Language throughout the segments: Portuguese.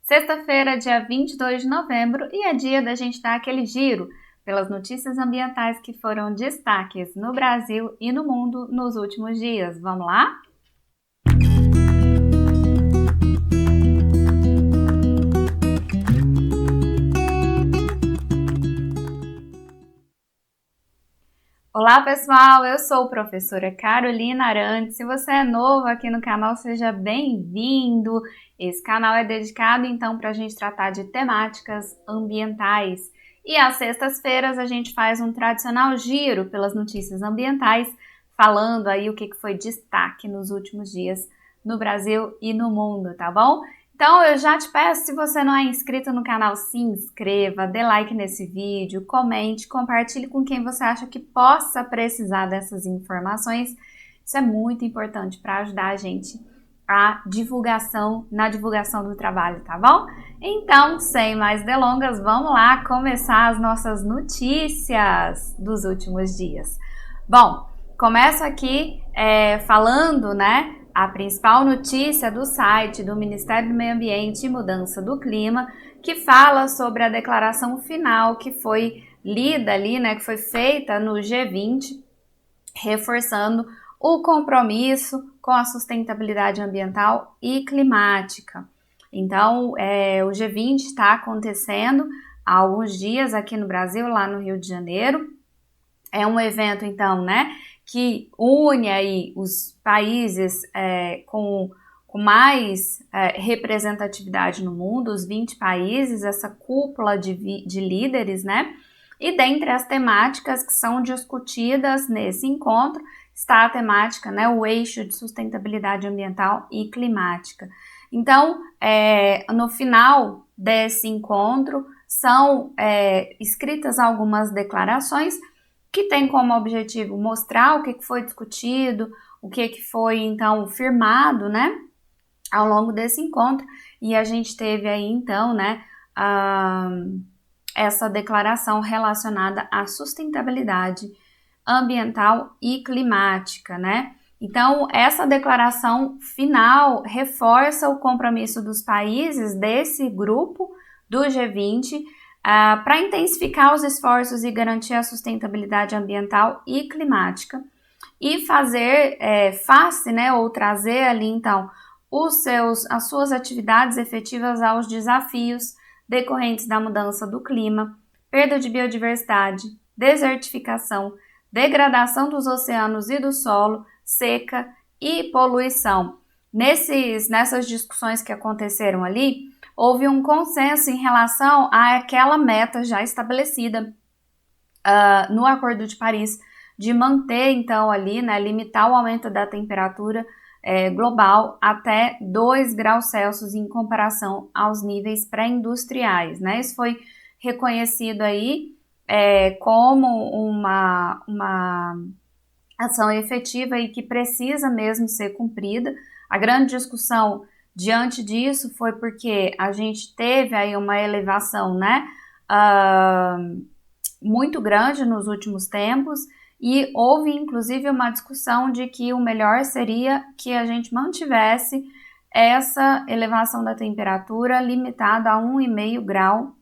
Sexta-feira, dia 22 de novembro, e é dia da gente dar aquele giro pelas notícias ambientais que foram destaques no Brasil e no mundo nos últimos dias. Vamos lá? Olá pessoal, eu sou a professora Carolina Arantes. Se você é novo aqui no canal, seja bem-vindo. Esse canal é dedicado então para a gente tratar de temáticas ambientais. E às sextas-feiras a gente faz um tradicional giro pelas notícias ambientais, falando aí o que foi destaque nos últimos dias no Brasil e no mundo, tá bom? Então eu já te peço, se você não é inscrito no canal, se inscreva, dê like nesse vídeo, comente, compartilhe com quem você acha que possa precisar dessas informações. Isso é muito importante para ajudar a gente na divulgação do trabalho, tá bom? Então, sem mais delongas, vamos lá começar as nossas notícias dos últimos dias. Bom, começo aqui falando, né? A principal notícia do site do Ministério do Meio Ambiente e Mudança do Clima, que fala sobre a declaração final que foi lida ali, né, que foi feita no G20, reforçando o compromisso com a sustentabilidade ambiental e climática. Então, o G20 está acontecendo há alguns dias aqui no Brasil, lá no Rio de Janeiro. É um evento, então, né, que une aí os países com mais representatividade no mundo, os 20 países, essa cúpula de líderes, né? E dentre as temáticas que são discutidas nesse encontro, está a temática, né, o eixo de sustentabilidade ambiental e climática. Então, no final desse encontro, são escritas algumas declarações que tem como objetivo mostrar o que foi discutido, o que foi, então, firmado, né, ao longo desse encontro, e a gente teve aí, então, né, essa declaração relacionada à sustentabilidade ambiental e climática, né. Então, essa declaração final reforça o compromisso dos países desse grupo do G20 para intensificar os esforços e garantir a sustentabilidade ambiental e climática e fazer face, né, ou trazer ali então as suas atividades efetivas aos desafios decorrentes da mudança do clima, perda de biodiversidade, desertificação, degradação dos oceanos e do solo, seca e poluição. Nessas discussões que aconteceram ali, houve um consenso em relação àquela meta já estabelecida no Acordo de Paris, de manter, então, ali, né, limitar o aumento da temperatura global até 2 graus Celsius em comparação aos níveis pré-industriais, né? Isso foi reconhecido aí como uma ação efetiva e que precisa mesmo ser cumprida. A grande discussão diante disso foi porque a gente teve aí uma elevação, né, muito grande nos últimos tempos e houve inclusive uma discussão de que o melhor seria que a gente mantivesse essa elevação da temperatura limitada a 1,5 grau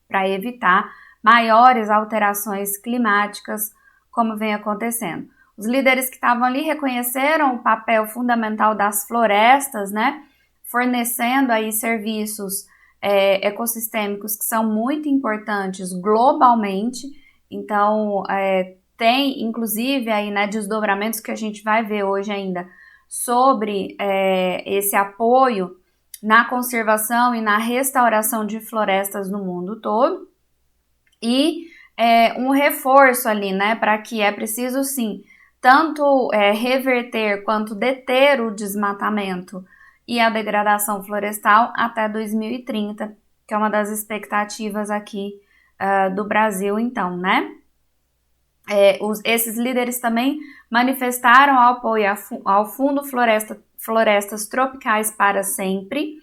para evitar maiores alterações climáticas como vem acontecendo. Os líderes que estavam ali reconheceram o papel fundamental das florestas, né, fornecendo aí serviços ecossistêmicos que são muito importantes globalmente. Então, tem inclusive aí, né, desdobramentos que a gente vai ver hoje ainda sobre esse apoio na conservação e na restauração de florestas no mundo todo. E um reforço ali, né, para que é preciso sim, tanto reverter quanto deter o desmatamento e a degradação florestal até 2030, que é uma das expectativas aqui do Brasil, então, né. Esses líderes também manifestaram apoio ao Fundo Florestas Tropicais para Sempre,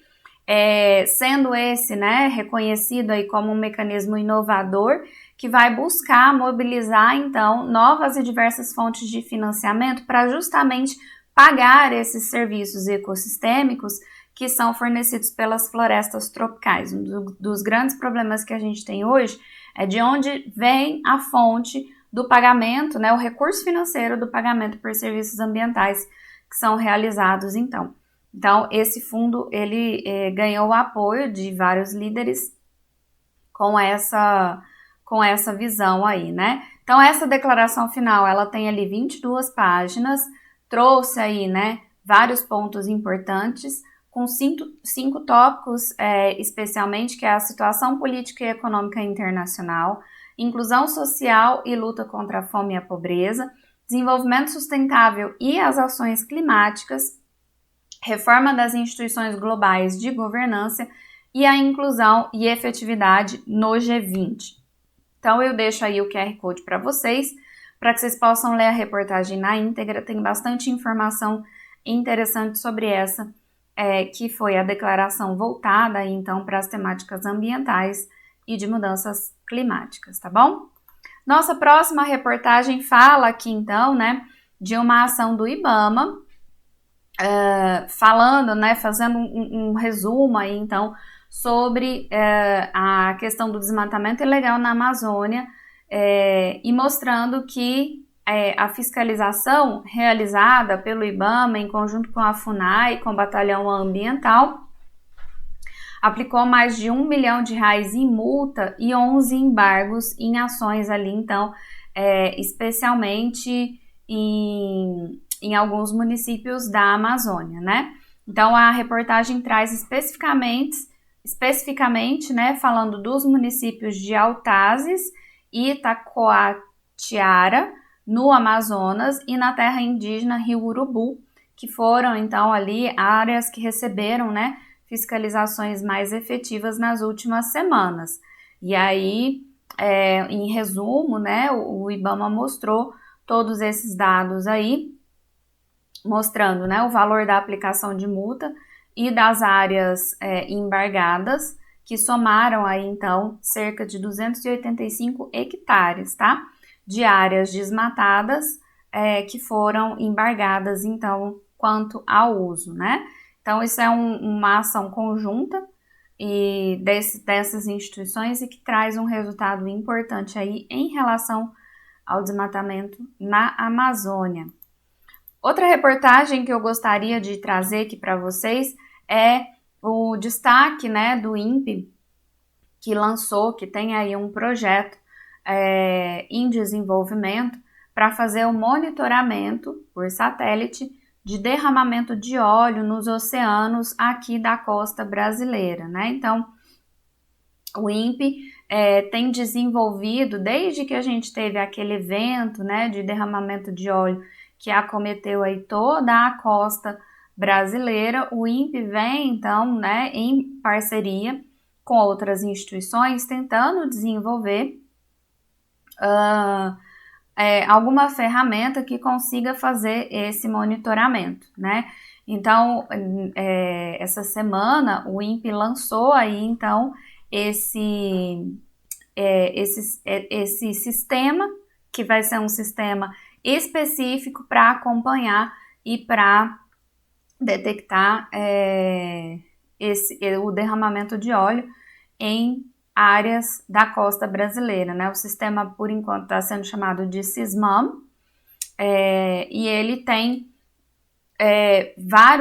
sendo esse, né, reconhecido aí como um mecanismo inovador que vai buscar mobilizar, então, novas e diversas fontes de financiamento para justamente pagar esses serviços ecossistêmicos que são fornecidos pelas florestas tropicais. Dos grandes problemas que a gente tem hoje é de onde vem a fonte do pagamento, né, o recurso financeiro do pagamento por serviços ambientais que são realizados então. Então, esse fundo, ele ganhou o apoio de vários líderes com essa visão aí, né? Então, essa declaração final, ela tem ali 22 páginas, trouxe aí, né, vários pontos importantes, com cinco tópicos, especialmente, que é a situação política e econômica internacional, inclusão social e luta contra a fome e a pobreza, desenvolvimento sustentável e as ações climáticas, reforma das instituições globais de governança e a inclusão e efetividade no G20. Então, eu deixo aí o QR Code para vocês, para que vocês possam ler a reportagem na íntegra. Tem bastante informação interessante sobre essa, que foi a declaração voltada aí, então, para as temáticas ambientais e de mudanças climáticas, tá bom? Nossa próxima reportagem fala aqui, então, né, de uma ação do IBAMA, falando, né, fazendo um resumo aí, então, sobre a questão do desmatamento ilegal na Amazônia e mostrando que a fiscalização realizada pelo IBAMA em conjunto com a FUNAI, com o Batalhão Ambiental, aplicou mais de R$1 milhão em multa e 11 embargos em ações ali, então, especialmente em alguns municípios da Amazônia, né? Então, a reportagem traz especificamente, né, falando dos municípios de Altazes e Itacoatiara, no Amazonas, e na terra indígena Rio Urubu, que foram, então, ali áreas que receberam, né, fiscalizações mais efetivas nas últimas semanas. E aí, em resumo, né, o IBAMA mostrou todos esses dados aí, mostrando, né, o valor da aplicação de multa e das áreas embargadas, que somaram aí, então, cerca de 285 hectares, tá? De áreas desmatadas que foram embargadas, então, quanto ao uso, né? Então, isso é uma ação conjunta e dessas instituições e que traz um resultado importante aí em relação ao desmatamento na Amazônia. Outra reportagem que eu gostaria de trazer aqui para vocês é o destaque, né, do INPE, que tem aí um projeto em desenvolvimento para fazer o monitoramento por satélite de derramamento de óleo nos oceanos aqui da costa brasileira, né? Então, o INPE tem desenvolvido, desde que a gente teve aquele evento, né, de derramamento de óleo que acometeu aí toda a costa brasileira, o INPE vem, então, né, em parceria com outras instituições, tentando desenvolver alguma ferramenta que consiga fazer esse monitoramento, né? Então, essa semana, o INPE lançou aí, então, esse sistema, que vai ser um sistema específico para acompanhar e para detectar o derramamento de óleo em áreas da costa brasileira, né? O sistema, por enquanto, está sendo chamado de SISMAM, e ele tem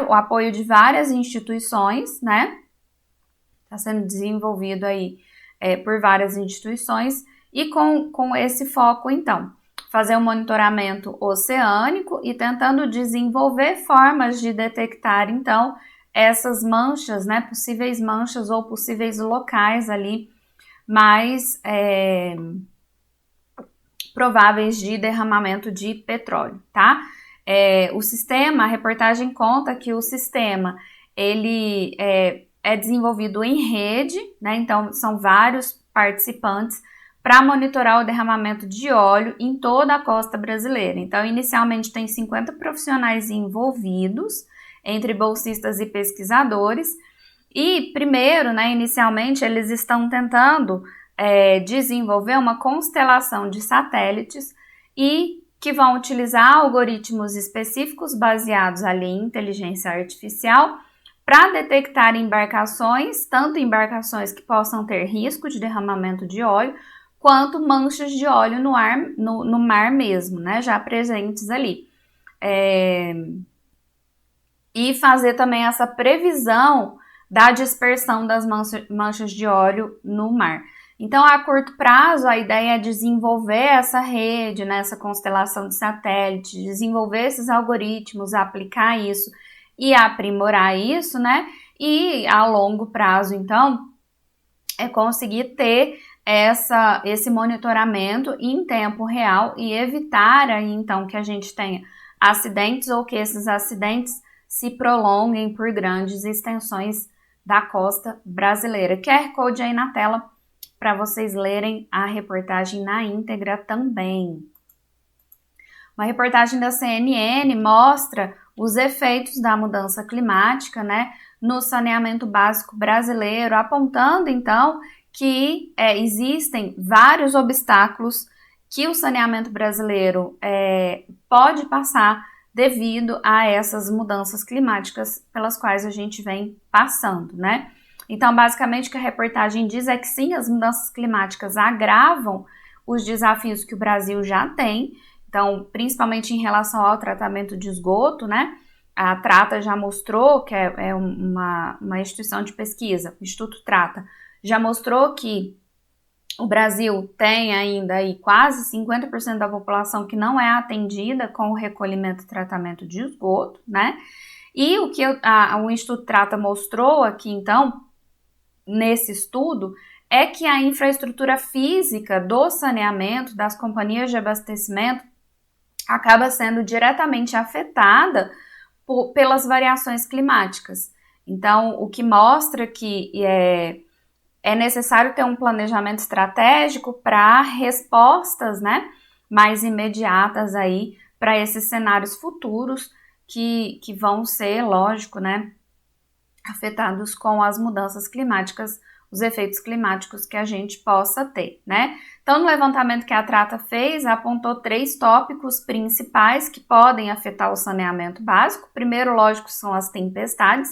o apoio de várias instituições, né? Está sendo desenvolvido aí por várias instituições e com esse foco, então, fazer um monitoramento oceânico e tentando desenvolver formas de detectar, então, essas manchas, né, possíveis manchas ou possíveis locais ali mais prováveis de derramamento de petróleo, tá? O sistema, a reportagem conta que o sistema, ele é desenvolvido em rede, né, então são vários participantes para monitorar o derramamento de óleo em toda a costa brasileira. Então, inicialmente tem 50 profissionais envolvidos, entre bolsistas e pesquisadores, e primeiro, né, inicialmente, eles estão tentando desenvolver uma constelação de satélites e que vão utilizar algoritmos específicos baseados ali em inteligência artificial para detectar embarcações, tanto embarcações que possam ter risco de derramamento de óleo, quanto manchas de óleo no mar mesmo, né, já presentes ali. E fazer também essa previsão da dispersão das manchas de óleo no mar. Então, a curto prazo, a ideia é desenvolver essa rede, né, essa constelação de satélites, desenvolver esses algoritmos, aplicar isso e aprimorar isso, né? E a longo prazo, então, é conseguir ter esse monitoramento em tempo real e evitar aí, então, que a gente tenha acidentes ou que esses acidentes se prolonguem por grandes extensões da costa brasileira. QR Code aí na tela para vocês lerem a reportagem na íntegra também. Uma reportagem da CNN mostra os efeitos da mudança climática, né, no saneamento básico brasileiro, apontando então que existem vários obstáculos que o saneamento brasileiro pode passar devido a essas mudanças climáticas pelas quais a gente vem passando, né? Então, basicamente, o que a reportagem diz é que sim, as mudanças climáticas agravam os desafios que o Brasil já tem. Então, principalmente em relação ao tratamento de esgoto, né? A Trata já mostrou, que é uma instituição de pesquisa, o Instituto Trata, já mostrou que o Brasil tem ainda aí quase 50% da população que não é atendida com o recolhimento e tratamento de esgoto, né? E o que o Instituto Trata mostrou aqui, então, nesse estudo, é que a infraestrutura física do saneamento, das companhias de abastecimento, acaba sendo diretamente afetada pelas variações climáticas. Então, o que mostra que é necessário ter um planejamento estratégico para respostas, né, mais imediatas aí para esses cenários futuros que vão ser, lógico, né, afetados com as mudanças climáticas, os efeitos climáticos que a gente possa ter, né? Então, no levantamento que a Trata fez, apontou 3 tópicos principais que podem afetar o saneamento básico. Primeiro, lógico, são as tempestades,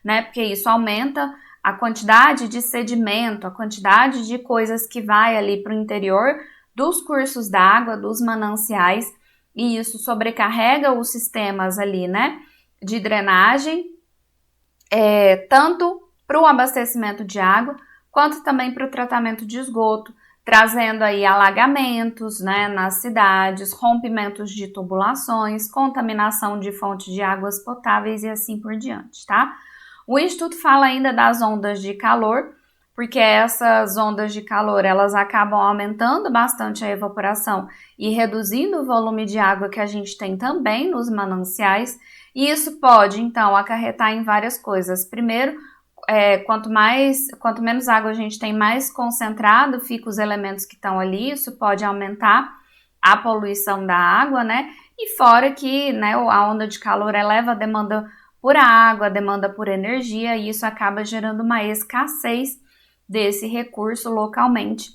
né? Porque isso aumenta a quantidade de sedimento, a quantidade de coisas que vai ali para o interior dos cursos d'água, dos mananciais, e isso sobrecarrega os sistemas ali, né, de drenagem, tanto para o abastecimento de água, quanto também para o tratamento de esgoto, trazendo aí alagamentos, né, nas cidades, rompimentos de tubulações, contaminação de fontes de águas potáveis e assim por diante, tá? O Instituto fala ainda das ondas de calor, porque essas ondas de calor, elas acabam aumentando bastante a evaporação e reduzindo o volume de água que a gente tem também nos mananciais, e isso pode, então, acarretar em várias coisas. Primeiro, quanto menos água a gente tem, mais concentrado fica os elementos que estão ali, isso pode aumentar a poluição da água, né? E fora que, né, a onda de calor eleva a demanda por água, a demanda por energia, e isso acaba gerando uma escassez desse recurso localmente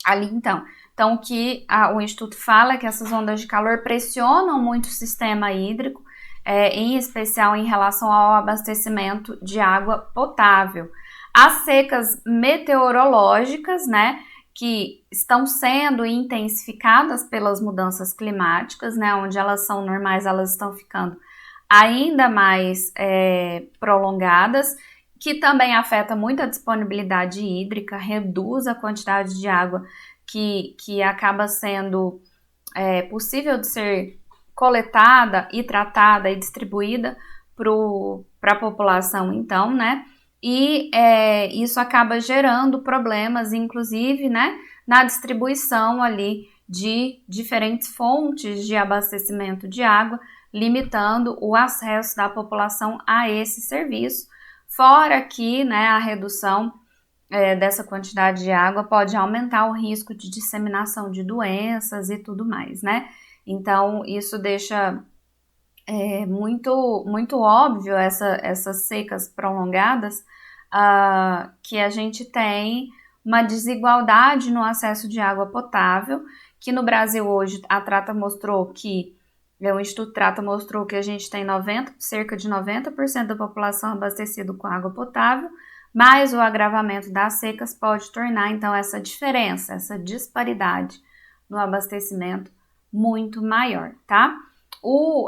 ali, então. Então, o que o Instituto fala é que essas ondas de calor pressionam muito o sistema hídrico, em especial em relação ao abastecimento de água potável. As secas meteorológicas, né, que estão sendo intensificadas pelas mudanças climáticas, né, onde elas são normais, elas estão ficando ainda mais prolongadas, que também afeta muito a disponibilidade hídrica, reduz a quantidade de água que acaba sendo possível de ser coletada e tratada e distribuída para a população, então, né? E isso acaba gerando problemas, inclusive, né, na distribuição ali de diferentes fontes de abastecimento de água, limitando o acesso da população a esse serviço. Fora que, né, a redução dessa quantidade de água pode aumentar o risco de disseminação de doenças e tudo mais, né? Então, isso deixa muito, muito óbvio essas secas prolongadas, que a gente tem uma desigualdade no acesso de água potável, que no Brasil hoje a Trata mostrou que, o Instituto Trata mostrou que a gente tem cerca de 90% da população abastecida com água potável, mas o agravamento das secas pode tornar, então, essa diferença, essa disparidade no abastecimento muito maior, tá?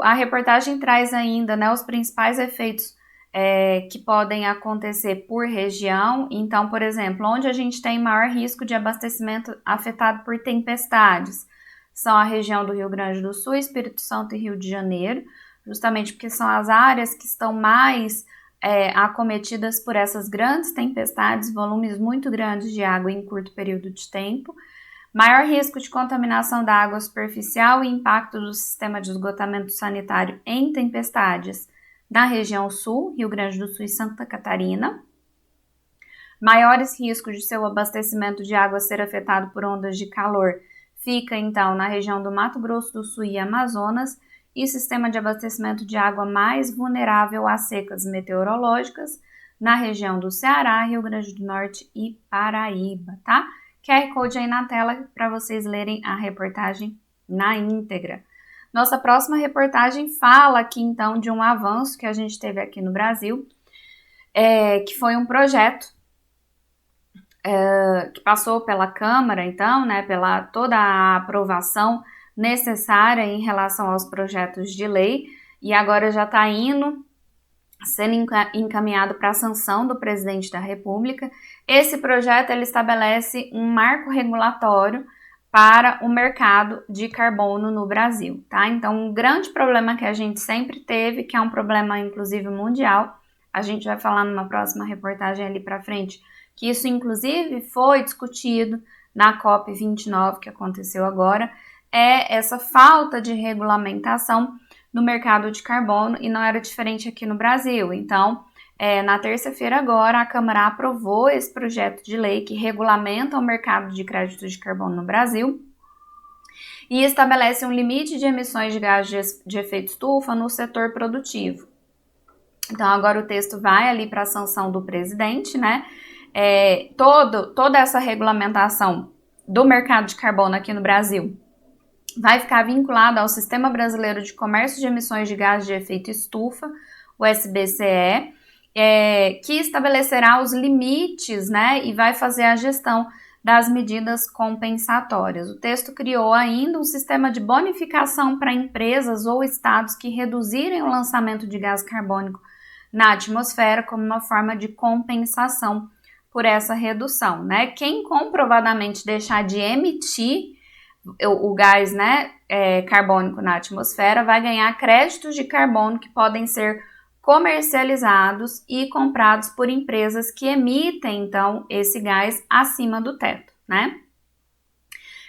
A reportagem traz ainda, né, os principais efeitos que podem acontecer por região. Então, por exemplo, onde a gente tem maior risco de abastecimento afetado por tempestades são a região do Rio Grande do Sul, Espírito Santo e Rio de Janeiro, justamente porque são as áreas que estão mais acometidas por essas grandes tempestades, volumes muito grandes de água em curto período de tempo. Maior risco de contaminação da água superficial e impacto do sistema de esgotamento sanitário em tempestades na região sul, Rio Grande do Sul e Santa Catarina. Maiores riscos de seu abastecimento de água ser afetado por ondas de calor fica, então, na região do Mato Grosso do Sul e Amazonas, e sistema de abastecimento de água mais vulnerável a secas meteorológicas na região do Ceará, Rio Grande do Norte e Paraíba, tá? QR Code aí na tela para vocês lerem a reportagem na íntegra. Nossa próxima reportagem fala aqui, então, de um avanço que a gente teve aqui no Brasil, que foi um projeto que passou pela Câmara, então, né, pela toda a aprovação necessária em relação aos projetos de lei, e agora já está sendo encaminhado para a sanção do presidente da República. Esse projeto ele estabelece um marco regulatório para o mercado de carbono no Brasil, tá? Então, um grande problema que a gente sempre teve, que é um problema inclusive mundial, a gente vai falar numa próxima reportagem ali para frente, que isso inclusive foi discutido na COP29 que aconteceu agora, é essa falta de regulamentação no mercado de carbono, e não era diferente aqui no Brasil. Então, na terça-feira agora, a Câmara aprovou esse projeto de lei que regulamenta o mercado de créditos de carbono no Brasil e estabelece um limite de emissões de gases de efeito estufa no setor produtivo. Então, agora o texto vai ali para a sanção do presidente, né? Toda essa regulamentação do mercado de carbono aqui no Brasil vai ficar vinculada ao Sistema Brasileiro de Comércio de Emissões de Gases de Efeito Estufa, o SBCE, que estabelecerá os limites, né, e vai fazer a gestão das medidas compensatórias. O texto criou ainda um sistema de bonificação para empresas ou estados que reduzirem o lançamento de gás carbônico na atmosfera como uma forma de compensação por essa redução, né? Quem comprovadamente deixar de emitir o gás, né, carbônico na atmosfera vai ganhar créditos de carbono que podem ser comercializados e comprados por empresas que emitem, então, esse gás acima do teto, né?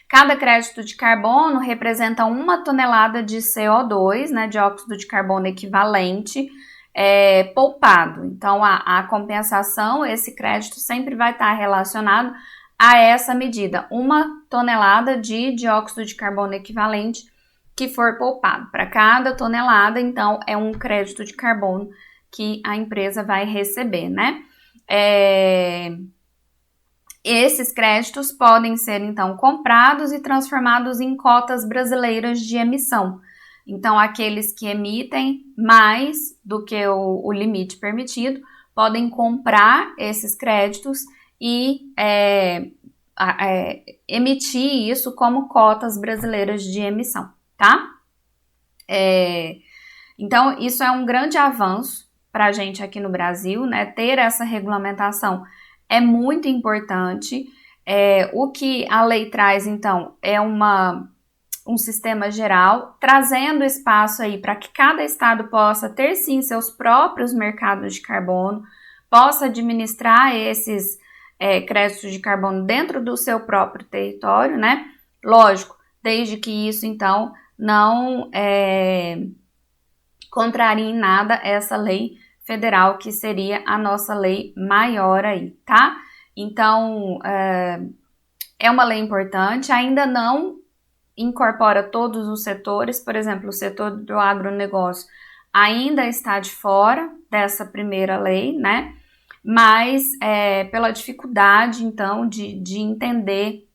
Cada crédito de carbono representa 1 tonelada de CO2, né, dióxido de carbono equivalente, poupado. Então, a compensação, esse crédito sempre vai estar relacionado a essa medida, 1 tonelada de dióxido de carbono equivalente que for poupado. Para cada tonelada, então, é um crédito de carbono que a empresa vai receber, né? Esses créditos podem ser, então, comprados e transformados em cotas brasileiras de emissão. Então, aqueles que emitem mais do que o limite permitido podem comprar esses créditos e emitir isso como cotas brasileiras de emissão, tá? Então, isso é um grande avanço para a gente aqui no Brasil, né? Ter essa regulamentação é muito importante. O que a lei traz, então, é um sistema geral, trazendo espaço aí para que cada estado possa ter, sim, seus próprios mercados de carbono, possa administrar esses créditos de carbono dentro do seu próprio território, né? Lógico, desde que isso, então, não contrarie em nada essa lei federal, que seria a nossa lei maior aí, tá? Então, é uma lei importante, ainda não incorpora todos os setores, por exemplo, o setor do agronegócio ainda está de fora dessa primeira lei, né? Mas pela dificuldade, então, de entender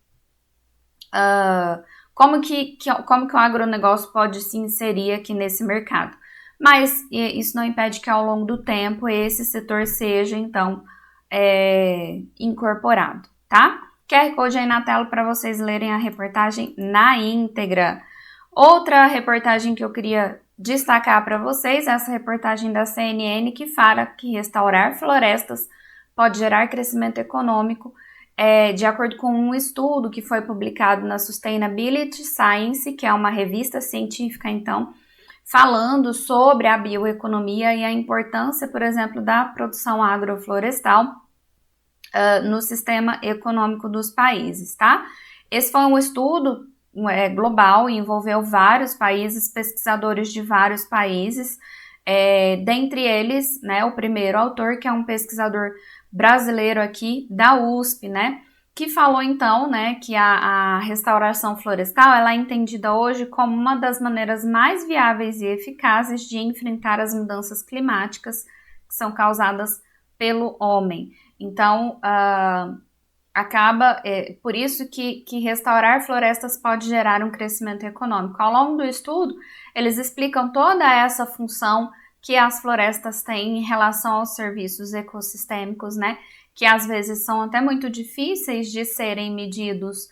como que o agronegócio pode se inserir aqui nesse mercado. Mas isso não impede que ao longo do tempo esse setor seja, então, incorporado, tá? QR Code aí na tela para vocês lerem a reportagem na íntegra. Outra reportagem que eu queria destacar para vocês, essa reportagem da CNN que fala que restaurar florestas pode gerar crescimento econômico, de acordo com um estudo que foi publicado na Sustainability Science, que é uma revista científica, então, falando sobre a bioeconomia e a importância, por exemplo, da produção agroflorestal no sistema econômico dos países, tá? Esse foi um estudo global, envolveu vários países, pesquisadores de vários países, dentre eles, né, o primeiro autor, que é um pesquisador brasileiro aqui da USP, né, que falou então, né, que a restauração florestal, ela é entendida hoje como uma das maneiras mais viáveis e eficazes de enfrentar as mudanças climáticas que são causadas pelo homem. Então, por isso que restaurar florestas pode gerar um crescimento econômico. Ao longo do estudo, eles explicam toda essa função que as florestas têm em relação aos serviços ecossistêmicos, né? Que às vezes são até muito difíceis de serem medidos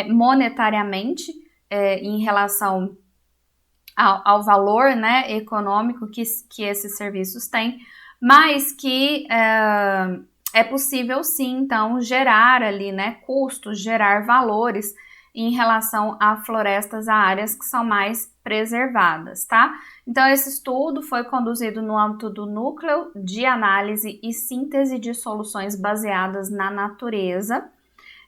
monetariamente em relação ao valor, né, econômico que esses serviços têm, mas que é possível sim, então, gerar ali, né, custos, gerar valores em relação a florestas, a áreas que são mais preservadas, tá? Então, esse estudo foi conduzido no âmbito do Núcleo de Análise e Síntese de Soluções Baseadas na Natureza.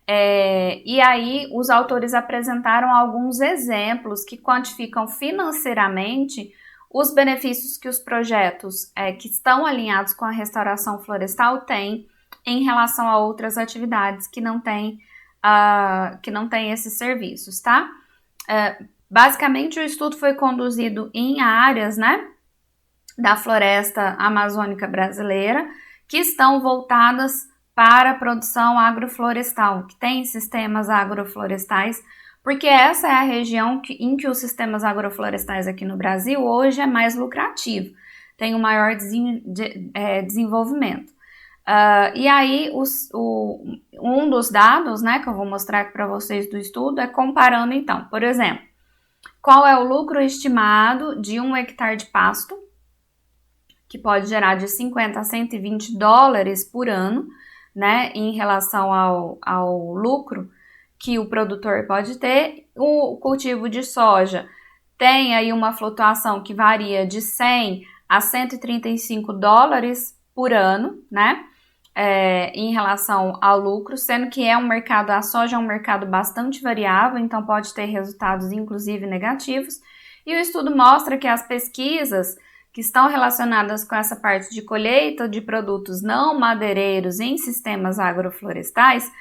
E aí, os autores apresentaram alguns exemplos que quantificam financeiramente os benefícios que os projetos que estão alinhados com a restauração florestal têm em relação a outras atividades que não têm esses serviços, tá? Basicamente, o estudo foi conduzido em áreas, né, da floresta amazônica brasileira que estão voltadas para a produção agroflorestal, que tem sistemas agroflorestais, porque essa é a região em que os sistemas agroflorestais aqui no Brasil hoje é mais lucrativo, tem o maior desenvolvimento. E aí, um dos dados, né, que eu vou mostrar aqui para vocês do estudo é comparando, então, por exemplo, qual é o lucro estimado de 1 hectare de pasto, que pode gerar de 50 a 120 dólares por ano, né, em relação ao lucro que o produtor pode ter. O cultivo de soja tem aí uma flutuação que varia de 100 a 135 dólares por ano, né, em relação ao lucro, sendo que a soja é um mercado bastante variável, então pode ter resultados inclusive negativos. E o estudo mostra que as pesquisas que estão relacionadas com essa parte de colheita de produtos não madeireiros em sistemas agroflorestais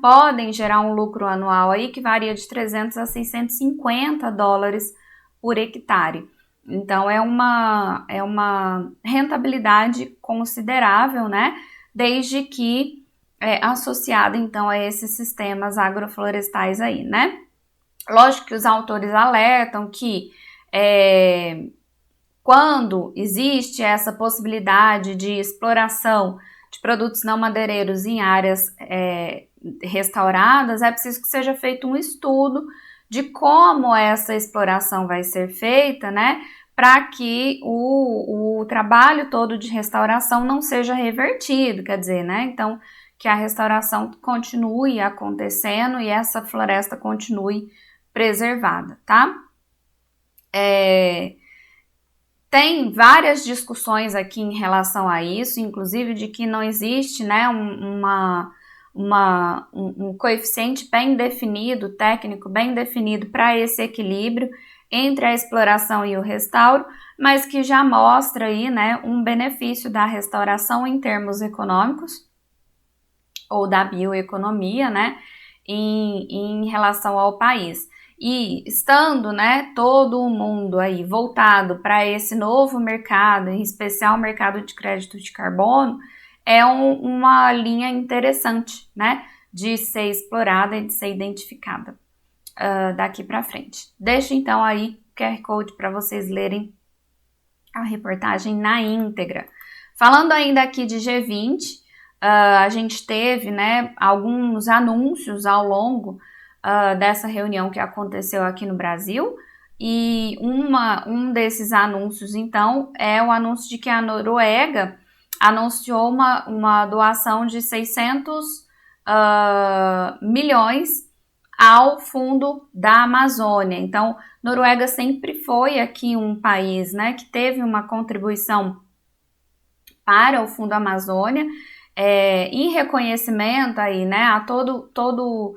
podem gerar um lucro anual aí que varia de 300 a 650 dólares por hectare. Então, é uma rentabilidade considerável, né? Desde que associada, então, a esses sistemas agroflorestais aí, né? Lógico que os autores alertam que quando existe essa possibilidade de exploração de produtos não madeireiros em áreas restauradas, é preciso que seja feito um estudo de como essa exploração vai ser feita, né, para que o trabalho todo de restauração não seja revertido, quer dizer, né, então que a restauração continue acontecendo e essa floresta continue preservada, tá? Tem várias discussões aqui em relação a isso, inclusive de que não existe, né, um coeficiente bem definido, técnico bem definido para esse equilíbrio entre a exploração e o restauro, mas que já mostra aí, né, um benefício da restauração em termos econômicos ou da bioeconomia, né, em relação ao país. E estando, né, todo o mundo aí voltado para esse novo mercado, em especial o mercado de crédito de carbono, é uma linha interessante, né, de ser explorada e de ser identificada. daqui para frente. Deixo então aí o QR Code para vocês lerem a reportagem na íntegra. Falando ainda aqui de G20, a gente teve, né, alguns anúncios ao longo dessa reunião que aconteceu aqui no Brasil, e um desses anúncios, então, é o anúncio de que a Noruega anunciou uma doação de 600 milhões ao Fundo da Amazônia. Então, Noruega sempre foi aqui um país, né, que teve uma contribuição para o Fundo Amazônia, em reconhecimento aí, né, a todo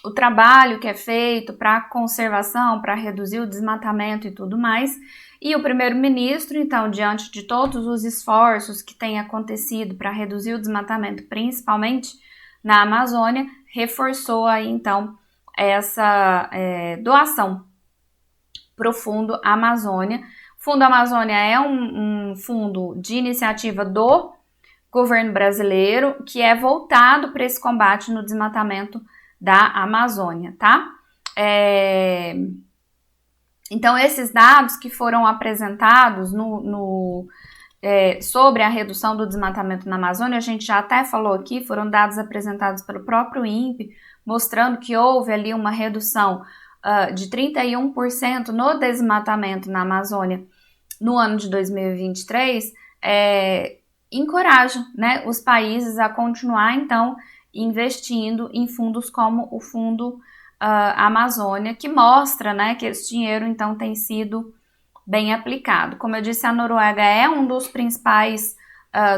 o trabalho que é feito para a conservação, para reduzir o desmatamento e tudo mais. E o primeiro-ministro, então, diante de todos os esforços que têm acontecido para reduzir o desmatamento, principalmente na Amazônia, reforçou aí, então, essa doação para o Fundo Amazônia. Fundo Amazônia é um fundo de iniciativa do governo brasileiro que é voltado para esse combate no desmatamento da Amazônia, tá? Então, esses dados que foram apresentados sobre a redução do desmatamento na Amazônia, a gente já até falou aqui, foram dados apresentados pelo próprio INPE, mostrando que houve ali uma redução de 31% no desmatamento na Amazônia no ano de 2023, encorajam, né, os países a continuar, então, investindo em fundos como o Fundo Amazônia, que mostra, né, que esse dinheiro, então, tem sido bem aplicado. Como eu disse, a Noruega é um dos principais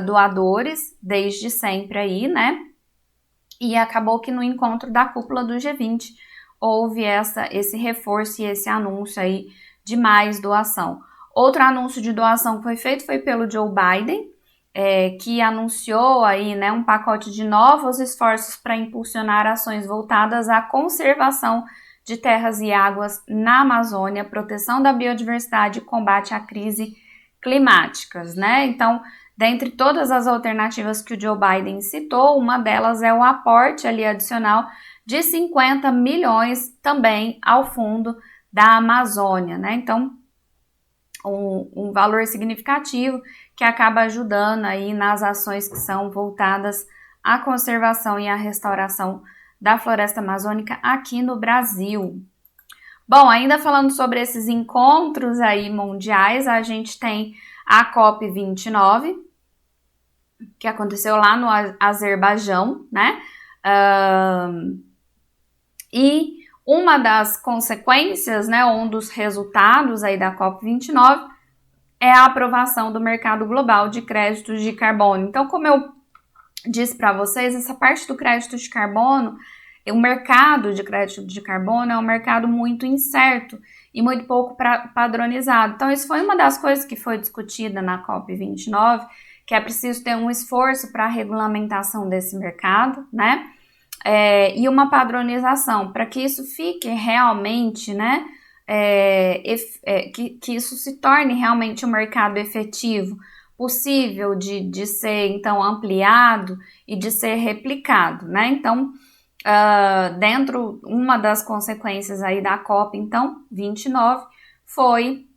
doadores desde sempre aí, né, e acabou que no encontro da cúpula do G20 houve esse reforço e esse anúncio aí de mais doação. Outro anúncio de doação que foi feito foi pelo Joe Biden, que anunciou aí, né, um pacote de novos esforços para impulsionar ações voltadas à conservação de terras e águas na Amazônia, proteção da biodiversidade e combate à crise climáticas, né? Então, dentre todas as alternativas que o Joe Biden citou, uma delas é o aporte ali adicional de 50 milhões também ao Fundo da Amazônia, né? Então, um valor significativo que acaba ajudando aí nas ações que são voltadas à conservação e à restauração da floresta amazônica aqui no Brasil. Bom, ainda falando sobre esses encontros aí mundiais, a gente tem a COP29, que aconteceu lá no Azerbaijão, né? E uma das consequências, né, um dos resultados aí da COP29 é a aprovação do mercado global de créditos de carbono. Então, como eu disse para vocês, essa parte do crédito de carbono, o mercado de crédito de carbono é um mercado muito incerto e muito pouco padronizado. Então, isso foi uma das coisas que foi discutida na COP29, que é preciso ter um esforço para a regulamentação desse mercado, né? E uma padronização, para que isso fique realmente, né, que isso se torne realmente um mercado efetivo, possível de ser, então, ampliado e de ser replicado, né? Então, uma das consequências aí da COP, então, 29, foi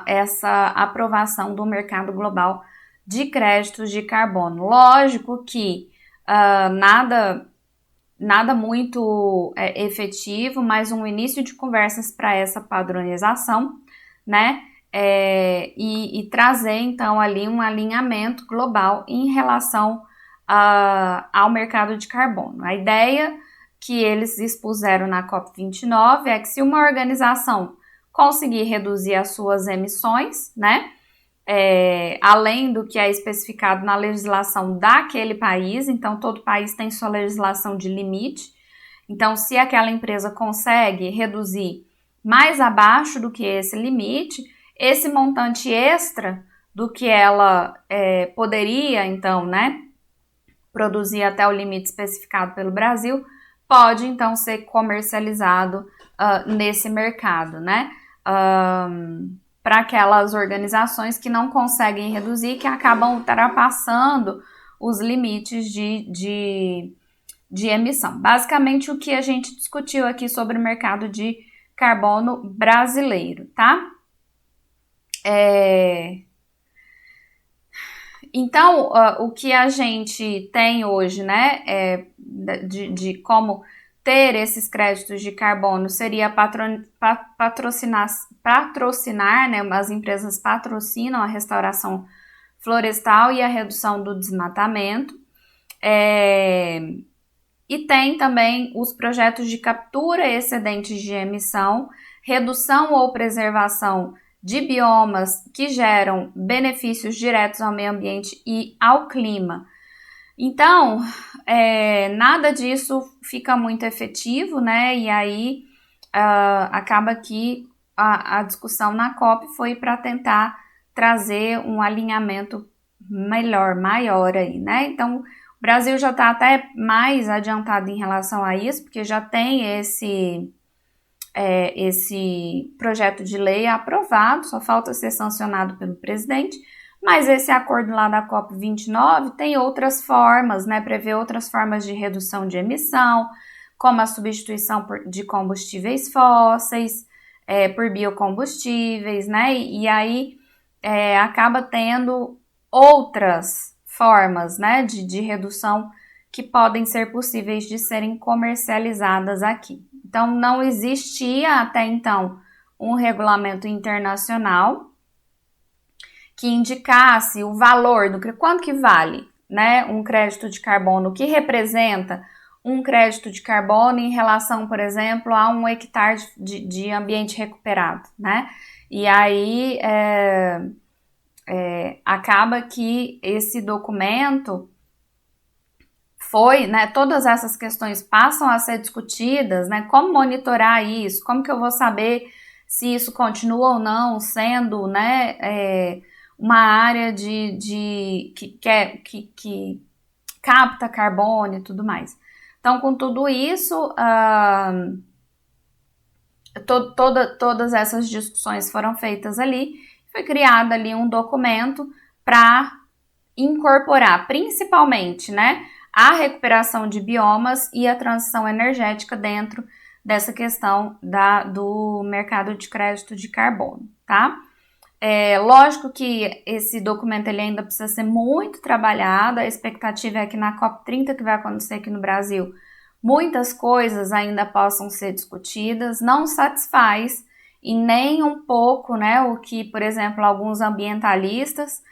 essa aprovação do mercado global de créditos de carbono. Lógico que nada muito efetivo, mas um início de conversas para essa padronização, né? E trazer, então, ali um alinhamento global em relação ao mercado de carbono. A ideia que eles expuseram na COP29 é que se uma organização conseguir reduzir as suas emissões, né? Além do que é especificado na legislação daquele país, então todo país tem sua legislação de limite. Então, se aquela empresa consegue reduzir mais abaixo do que esse limite, esse montante extra do que ela poderia, então, né, produzir até o limite especificado pelo Brasil, pode, então, ser comercializado nesse mercado, né? Para aquelas organizações que não conseguem reduzir, que acabam ultrapassando os limites de de emissão. Basicamente, o que a gente discutiu aqui sobre o mercado de carbono brasileiro, tá? Então, o que a gente tem hoje, né, de como ter esses créditos de carbono seria patrocinar, né, as empresas patrocinam a restauração florestal e a redução do desmatamento. E tem também os projetos de captura excedentes de emissão, redução ou preservação de biomas que geram benefícios diretos ao meio ambiente e ao clima. Então, nada disso fica muito efetivo, né? E aí acaba que a discussão na COP foi para tentar trazer um alinhamento maior aí, né? Então, o Brasil já está até mais adiantado em relação a isso, porque já tem esse projeto de lei aprovado, só falta ser sancionado pelo presidente, mas esse acordo lá da COP29 tem outras formas, né, prevê outras formas de redução de emissão, como a substituição de combustíveis fósseis por biocombustíveis, né, e aí acaba tendo outras formas, né, de redução que podem ser possíveis de serem comercializadas aqui. Então, não existia até então um regulamento internacional que indicasse o valor do quanto que vale, né, um crédito de carbono, o que representa um crédito de carbono em relação, por exemplo, a um hectare de ambiente recuperado, né? E aí acaba que esse documento foi, né, todas essas questões passam a ser discutidas, né, como monitorar isso, como que eu vou saber se isso continua ou não sendo, né, uma área que capta carbono e tudo mais. Então, com tudo isso, todas essas discussões foram feitas ali, foi criado ali um documento para incorporar, principalmente, né, a recuperação de biomas e a transição energética dentro dessa questão do mercado de crédito de carbono, tá? Lógico que esse documento ele ainda precisa ser muito trabalhado, a expectativa é que na COP30 que vai acontecer aqui no Brasil, muitas coisas ainda possam ser discutidas, não satisfaz e nem um pouco, né, o que, por exemplo, alguns ambientalistas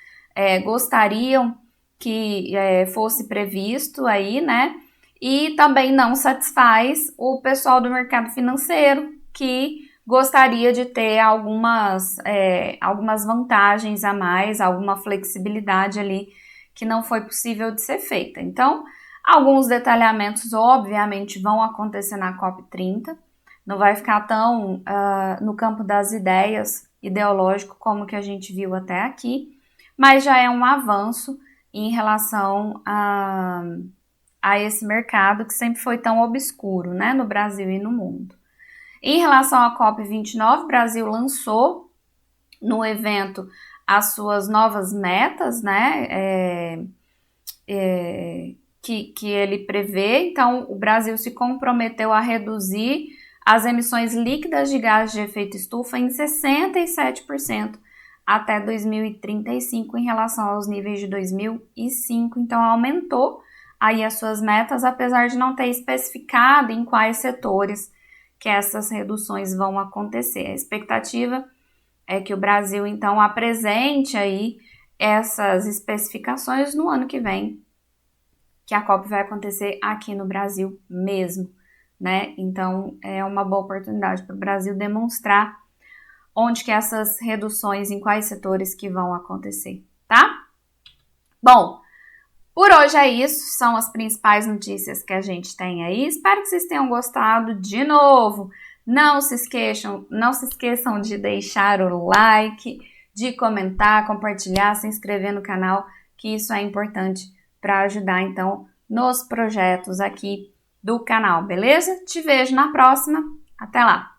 gostariam que fosse previsto aí, né, e também não satisfaz o pessoal do mercado financeiro, que gostaria de ter algumas vantagens a mais, alguma flexibilidade ali que não foi possível de ser feita. Então, alguns detalhamentos, obviamente, vão acontecer na COP30, não vai ficar tão no campo das ideias ideológico como que a gente viu até aqui, mas já é um avanço em relação a esse mercado que sempre foi tão obscuro, né, no Brasil e no mundo. Em relação à COP29, o Brasil lançou no evento as suas novas metas, né, que ele prevê. Então, o Brasil se comprometeu a reduzir as emissões líquidas de gases de efeito estufa em 67% até 2035 em relação aos níveis de 2005. Então, aumentou aí as suas metas, apesar de não ter especificado em quais setores que essas reduções vão acontecer. A expectativa é que o Brasil, então, apresente aí essas especificações no ano que vem, que a COP vai acontecer aqui no Brasil mesmo, né? Então, é uma boa oportunidade para o Brasil demonstrar onde que essas reduções, em quais setores que vão acontecer, tá? Bom, por hoje é isso, são as principais notícias que a gente tem aí. Espero que vocês tenham gostado. De novo, não se esqueçam de deixar o like, de comentar, compartilhar, se inscrever no canal, que isso é importante para ajudar, então, nos projetos aqui do canal, beleza? Te vejo na próxima. Até lá!